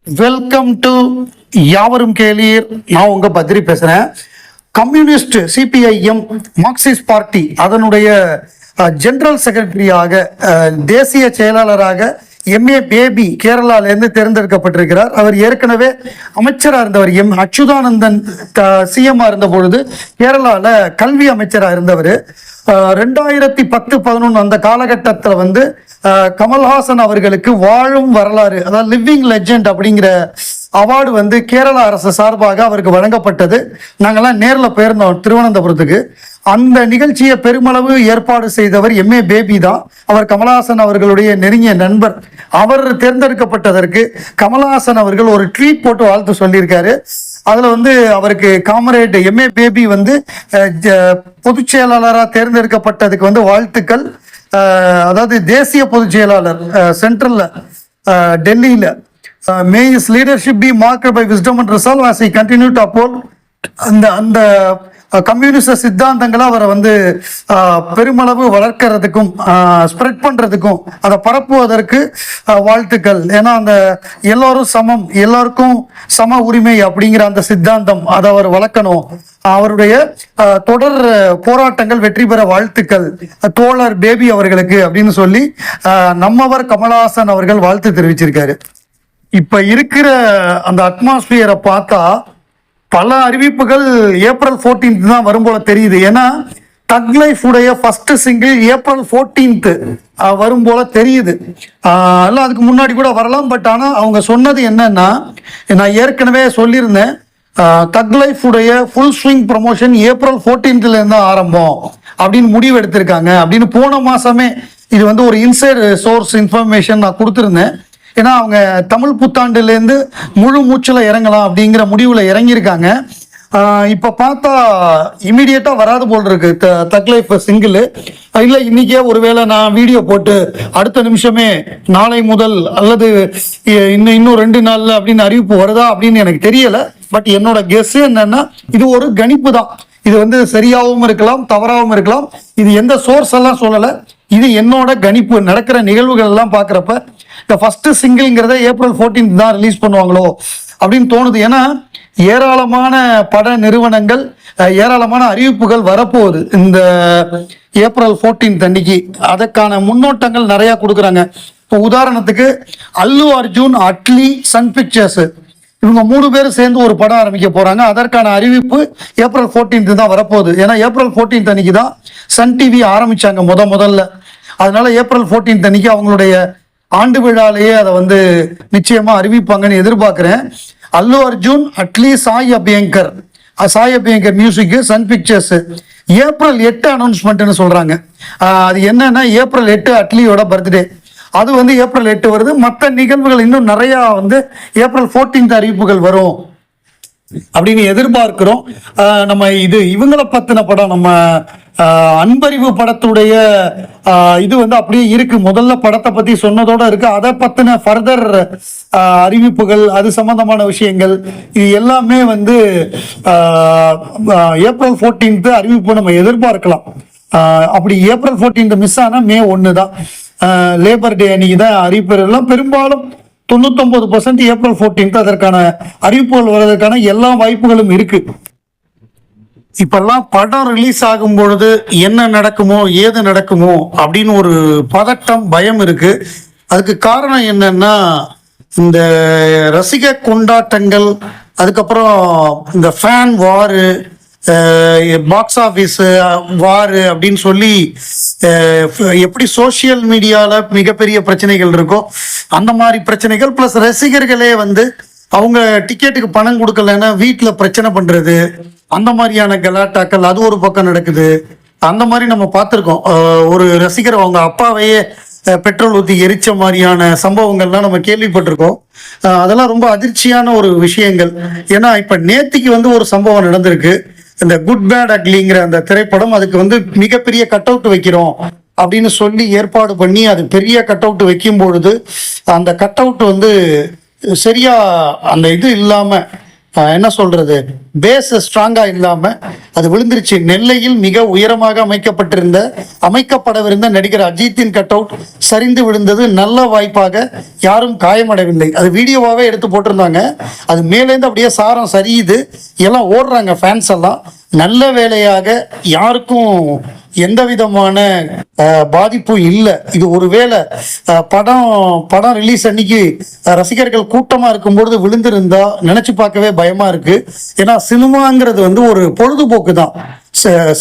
Welcome to யாவரும் கேளீர். நான் உங்க பத்ரி பேசுறேன். கம்யூனிஸ்ட் சிபிஐஎம் மார்க்சிஸ்ட் பார்ட்டி அதனுடைய ஜெனரல் செக்ரட்டரியாக தேசிய செயலாளராக எம்ஏ பேபி கேரளாவிலிருந்து தேர்ந்தெடுக்கப்பட்டிருக்கிறார். அவர் ஏற்கனவே அமைச்சராக இருந்தவர். அச்சுதானந்தன் சிஎம்ஆ இருந்த பொழுது கேரளாவில் கல்வி அமைச்சராக இருந்தவர். 2010-11 அந்த காலகட்டத்தில் கமல்ஹாசன் அவர்களுக்கு வாழும் வரலாறு, அதாவது லிவிங் லெஜெண்ட் அப்படிங்கிற அவார்டு கேரள அரசு சார்பாக அவருக்கு வழங்கப்பட்டது. நாங்கள்லாம் நேரில் போயிருந்தோம் திருவனந்தபுரத்துக்கு. அந்த நிகழ்ச்சியை பெருமளவு ஏற்பாடு செய்தவர் எம்ஏ பேபி தான். அவர் கமல்ஹாசன் அவர்களுடைய நெருங்கிய நண்பர். அவர் தேர்ந்தெடுக்கப்பட்டதற்கு கமல்ஹாசன் அவர்கள் ஒரு ட்வீட் போட்டு வாழ்த்து சொல்லியிருக்காரு. அதில் அவருக்கு காமரேட் எம்ஏ பேபி பொதுச் செயலாளராக தேர்ந்தெடுக்கப்பட்டதுக்கு வாழ்த்துக்கள். அதாவது தேசிய பொதுச் செயலாளர் சென்ட்ரல்ல டெல்லியில் may his leadership be marked by wisdom and resolve as he continue to uphold அந்த கம்யூனிஸ்ட சித்தாந்தங்களை அவரை பெருமளவு வளர்க்கறதுக்கும் ஸ்ப்ரெட் பண்றதுக்கும் அதை பரப்புவதற்கு வாழ்த்துக்கள். ஏன்னா அந்த எல்லோரும் சமம், எல்லாருக்கும் சம உரிமை அப்படிங்கிற அந்த சித்தாந்தம் அதை அவர் வளர்க்கணும். அவருடைய தொடர் போராட்டங்கள் வெற்றி பெற வாழ்த்துக்கள் தோழர் பேபி அவர்களுக்கு அப்படின்னு சொல்லி நம்மவர் கமல்ஹாசன் அவர்கள் வாழ்த்து தெரிவிச்சிருக்காரு. இப்ப இருக்கிற அந்த அட்மாஸ்பியரை பார்த்தா பல அறிவிப்புகள் ஏப்ரல் 14 தான் வரும் போல தெரியுது. ஏன்னா தக் லைஃப் உடைய ஃபர்ஸ்ட் சிங்கிள் ஏப்ரல் 14 வரும் போல தெரியுது. எல்லாம் அதுக்கு முன்னாடி கூட வரலாம். பட் ஆனால் அவங்க சொன்னது என்னன்னா, நான் ஏற்கனவே சொல்லியிருந்தேன், தக் லைஃப் உடைய ஃபுல் ஸ்விங் ப்ரமோஷன் ஏப்ரல் 14 இருந்து ஆரம்பம் அப்படின்னு முடிவு எடுத்திருக்காங்க அப்படின்னு போன மாசமே இது ஒரு இன்சைட் சோர்ஸ் இன்ஃபர்மேஷன் நான் கொடுத்துருந்தேன். ஏன்னா அவங்க தமிழ் புத்தாண்டுலேருந்து முழு மூச்சில் இறங்கலாம் அப்படிங்கிற முடிவில் இறங்கியிருக்காங்க. இப்போ பார்த்தா இமீடியட்டாக வராது போல் இருக்கு தக் லைஃப் சிங்கிள். இல்லை இன்னைக்கே ஒருவேளை நான் வீடியோ போட்டு அடுத்த நிமிஷமே நாளை முதல் அல்லது இன்னும் 2 நாளில் அப்படின்னு அறிவிப்பு வருதா அப்படின்னு எனக்கு தெரியலை. பட் என்னோட கெஸ் என்னன்னா, இது ஒரு கணிப்பு தான். இது சரியாகவும் இருக்கலாம், தவறாகவும் இருக்கலாம். இது எந்த சோர்ஸ் எல்லாம் சொல்லலை. இது என்னோட கணிப்பு. நடக்கிற நிகழ்வுகள் எல்லாம் பார்க்குறப்ப இந்த ஃபர்ஸ்ட் சிங்கிள்ங்கிறத ஏப்ரல் 14 தான் ரிலீஸ் பண்ணுவாங்களோ அப்படின்னு தோணுது. ஏன்னா ஏராளமான பட நிறுவனங்கள், ஏராளமான அறிவிப்புகள் வரப்போகுது இந்த ஏப்ரல் 14 அன்னைக்கு. அதற்கான முன்னோட்டங்கள் நிறையா கொடுக்குறாங்க. இப்போ உதாரணத்துக்கு அல்லு அர்ஜுன், அட்லி, சன் பிக்சர்ஸ் இவங்க 3 பேரும் சேர்ந்து ஒரு படம் ஆரம்பிக்க போறாங்க. அதற்கான அறிவிப்பு ஏப்ரல் 14 தான் வரப்போகுது. ஏன்னா ஏப்ரல் 14 அன்னைக்கு தான் சன் டிவி ஆரம்பிச்சாங்க முதல்ல. அதனால ஏப்ரல் 14 அன்னைக்கு அவங்களுடைய ஆண்டு விழாலேயே அதை நிச்சயமா அறிவிப்பாங்கன்னு எதிர்பார்க்கிறேன். Allu Arjun, Atlee, Sai Abhyankar music, Sun Pictures April 8 அனௌன்ஸ்மெண்ட்னு சொல்றாங்க. அது என்னன்னா ஏப்ரல் 8 அட்லியோட பர்த்டே. அது ஏப்ரல் 8 வருது. மற்ற நிகழ்வுகள் இன்னும் நிறைய ஏப்ரல் 14 அறிவிப்புகள் வரும் அப்படின்னு எதிர்பார்க்கிறோம். நம்ம இவங்களை பத்தின படம், நம்ம அன்பறிவு படத்துடைய இது அப்படியே இருக்கு. முதல்ல படத்தை பத்தி சொன்னதோட இருக்கு. அதை பத்தின ஃபர்தர் அறிவிப்புகள், அது சம்பந்தமான விஷயங்கள், இது எல்லாமே ஏப்ரல் 14 அறிவிப்பு நம்ம எதிர்பார்க்கலாம். அப்படி ஏப்ரல் 14 மிஸ் ஆனா மே 1 தான், லேபர் டே அன்னைக்கு தான் அறிவிப்பு. பெரும்பாலும் 99% ஏப்ரல் 14 அதற்கான அறிவிப்புகள் வருவதற்கான எல்லா வாய்ப்புகளும் இருக்கு. இப்பெல்லாம் படம் ரிலீஸ் ஆகும் பொழுது என்ன நடக்குமோ ஏது நடக்குமோ அப்படின்னு ஒரு பதட்டம், பயம் இருக்கு. அதுக்கு காரணம் என்னன்னா, இந்த ரசிக கொண்டாட்டங்கள், அதுக்கப்புறம் இந்த ஃபேன் வாரு, பாக்ஸ் ஆஃபீஸ் வாரு அப்படின்னு சொல்லி எப்படி சோசியல் மீடியாவில் மிகப்பெரிய பிரச்சனைகள் இருக்கோ அந்த மாதிரி பிரச்சனைகள், ப்ளஸ் ரசிகர்களே அவங்க டிக்கெட்டுக்கு பணம் கொடுக்கலன்னா வீட்டில் பிரச்சனை பண்ணுறது, அந்த மாதிரியான கலாட்டாக்கள் அது ஒரு பக்கம் நடக்குது. அந்த மாதிரி நம்ம பார்த்துருக்கோம். ஒரு ரசிகர் அவங்க அப்பாவையே பெட்ரோல் ஊற்றி எரிச்ச மாதிரியான சம்பவங்கள்லாம் நம்ம கேள்விப்பட்டிருக்கோம். அதெல்லாம் ரொம்ப அதிர்ச்சியான ஒரு விஷயங்கள். ஏன்னா இப்போ நேத்திக்கு ஒரு சம்பவம் நடந்திருக்கு. இந்த குட் பேட் அக்லிங்கிற அந்த திரைப்படம், அதுக்கு மிகப்பெரிய கட் அவுட் வைக்கிறோம் அப்படின்னு சொல்லி ஏற்பாடு பண்ணி அது பெரிய கட் அவுட் வைக்கும் பொழுது அந்த கட் அவுட் சரியா அந்த இது இல்லாம என்ன சொல்றது, பேஸ் ஸ்ட்ராங்கா இல்லாம அது விழுந்துருச்சு. நெல்லையில் மிக உயரமாக அமைக்கப்படவிருந்த நடிகர் அஜித்தின் கட் அவுட் சரிந்து விழுந்தது நல்ல வாய்ப்பாக, யாரும் காயமடையவில்லை. அது வீடியோவாவே எடுத்து போட்டிருந்தாங்க. அது மேலேருந்து அப்படியே சாரம் சரியுது, எல்லாம் ஓடுறாங்க ஃபேன்ஸ் எல்லாம். நல்ல வேளையாக யாருக்கும் எந்த விதமான பாதிப்பும் இல்லை. இது ஒருவேளை படம் ரிலீஸ் அன்னைக்கு ரசிகர்கள் கூட்டமா இருக்கும்பொழுது விழுந்திருந்தா நினைச்சு பார்க்கவே பயமா இருக்கு. ஏன்னா சினிமாங்கிறது வந்து ஒரு பொழுதுபோக்கு தான்.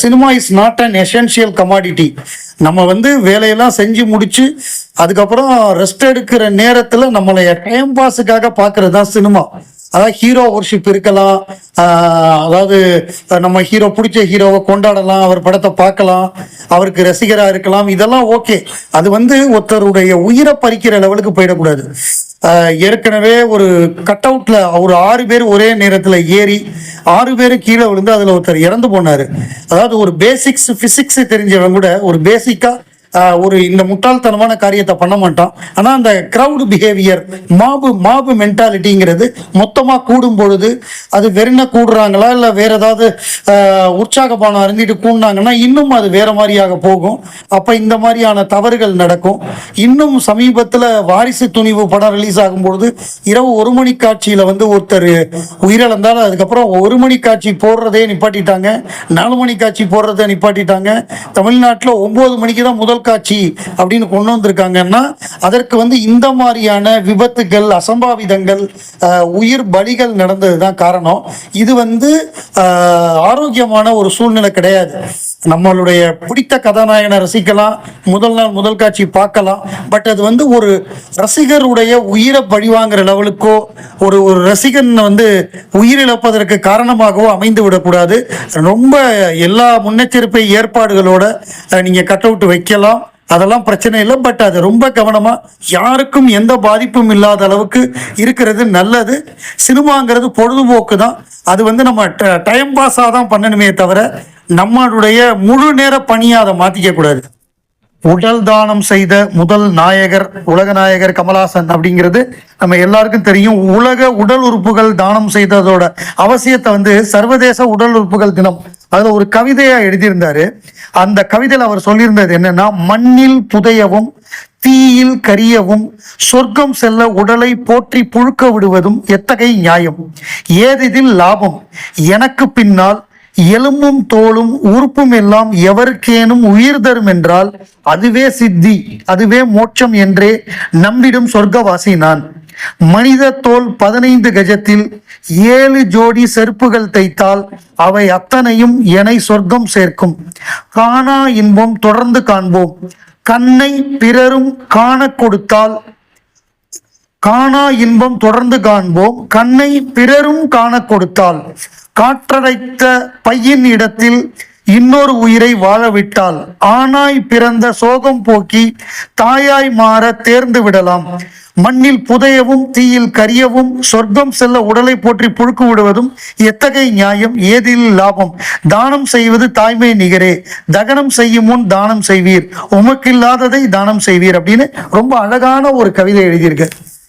Cinema is not an essential commodity. நம்ம வந்து வேலையெல்லாம் செஞ்சு முடிச்சு அதுக்கப்புறம் ரெஸ்ட் எடுக்கிற நேரத்துல நம்மளை டைம் பாஸுக்காக பார்க்கறது தான் சினிமா. அதாவது ஹீரோ ஒர்ஷிப் இருக்கலாம், அதாவது நம்ம ஹீரோ பிடிச்ச ஹீரோவை கொண்டாடலாம், அவர் படத்தை பார்க்கலாம், அவருக்கு ரசிகரா இருக்கலாம், இதெல்லாம் ஓகே. அது வந்து ஒருத்தருடைய உயிரை பறிக்கிற லெவலுக்கு போயிடக்கூடாது. ஏற்கனவே ஒரு கட் அவுட்ல ஒரு 6 பேர் ஒரே நேரத்தில் ஏறி 6 பேரும் கீழே விழுந்து அதுல ஒருத்தர் இறந்து போனாரு. அதாவது ஒரு பிசிக்ஸ் தெரிஞ்சவங்க கூட ஒரு பேசிக்கா ஒரு இந்த முட்டாள்தனமான காரியத்தை பண்ண மாட்டான். ஆனா அந்த கிரவுட் பிஹேவியர், மாபு மென்டாலிட்டிங்கிறது மொத்தமா கூடும் பொழுது அது வெறுன கூடுறாங்களா இல்ல வேற ஏதாவது உற்சாகப்பானம் அறிஞ்சிட்டு கூடினாங்கன்னா இன்னும் அது வேற மாதிரியாக போகும். அப்ப இந்த மாதிரியான தவறுகள் நடக்கும். இன்னும் சமீபத்துல வாரிசு துணிவு படம் ரிலீஸ் ஆகும் பொழுது இரவு 1 மணி காட்சியில வந்து ஒருத்தர் உயிரிழந்தாலும் அதுக்கப்புறம் 1 மணி காட்சி போடுறதே நிப்பாட்டிட்டாங்க, 4 மணி காட்சி போடுறதை நிப்பாட்டிட்டாங்க. தமிழ்நாட்டில் 9 மணிக்கு தான் முதல் காட்சி அப்படின்னு கொண்டு வந்திருக்காங்கன்னா அதற்கு வந்து இந்த மாதிரியான விபத்துகள், அசம்பாவிதங்கள், உயிர் பலிகள் நடந்ததுதான் காரணம். இது வந்து ஆரோக்கியமான ஒரு சூழ்நிலை கிடையாது. நம்மளுடைய பிடித்த கதாநாயகனை ரசிக்கலாம், முதல் நாள் முதல் காட்சி பார்க்கலாம். பட் அது வந்து ஒரு ரசிகருடைய உயிரை பழிவாங்கிற லெவலுக்கோ ஒரு ரசிகன் வந்து உயிரிழப்பதற்கு காரணமாகவோ அமைந்து விடக்கூடாது. ரொம்ப எல்லா முன்னெச்சரிக்கை ஏற்பாடுகளோட நீங்க கட் அவுட் வைக்கலாம், அதெல்லாம் பிரச்சனை இல்லை. பட் அது ரொம்ப கவனமா யாருக்கும் எந்த பாதிப்பும் இல்லாத அளவுக்கு இருக்கிறது நல்லது. சினிமாங்கிறது பொழுதுபோக்கு தான். அது வந்து நம்ம டைம் பாஸாக தான் பண்ணணுமே தவிர நம்மளுடைய முழு நேர பணியை அதை மாற்றிக்க கூடாது. உடல் தானம் செய்த முதல் நாயகர், உலக நாயகர் கமல்ஹாசன் அப்படிங்கிறது நம்ம எல்லாருக்கும் தெரியும். உலக உடல் உறுப்புகள் தானம் செய்ததோட அவசியத்தை வந்து சர்வதேச உடல் உறுப்புகள் தினம் அதுல ஒரு கவிதையா எழுதியிருந்தாரு. அந்த கவிதையில் அவர் சொல்லியிருந்தது என்னன்னா, மண்ணில் புதையவும் தீயில் கரியவும் சொர்க்கம் செல்ல உடலை போற்றி புழுக்க விடுவதும் எத்தகைய நியாயம், ஏதிதில் லாபம், எனக்கு பின்னால் எலும்பும் தோளும் உறுப்பும் எல்லாம் எவருக்கேனும் உயிர் தரும் என்றால் அதுவே சித்தி, அதுவே மோட்சம் என்றே நம்பிடும் சொர்க்கவாசி நான். மனித தோல் 15 கஜத்தில் 7 ஜோடி செருப்புகள் தைத்தால் அவை அத்தனையும் எனை சொர்க்கம் சேர்க்கும். காணா இன்பம் தொடர்ந்து காண்போம், கண்ணை பிறரும் காண கொடுத்தால் காணா இன்பம் தொடர்ந்து காண்போம், கண்ணை பிறரும் காண கொடுத்தால் காற்றடைத்த பையின் இடத்தில் இன்னொரு உயிரை வாழவிட்டால் ஆனாய் பிறந்த சோகம் போக்கி தாயாய் மாற தேர்ந்து விடலாம். மண்ணில் புதையவும் தீயில் கரியவும் சொர்க்கம் செல்ல உடலை போற்றி புழுக்கு விடுவதும் எத்தகைய நியாயம், ஏதில் லாபம், தானம் செய்வது தாய்மை நிகரே, தகனம் செய்யும் முன் தானம் செய்வீர், உமக்கில்லாததை தானம் செய்வீர் அப்படின்னு ரொம்ப அழகான ஒரு கவிதை எழுதியிருக்க.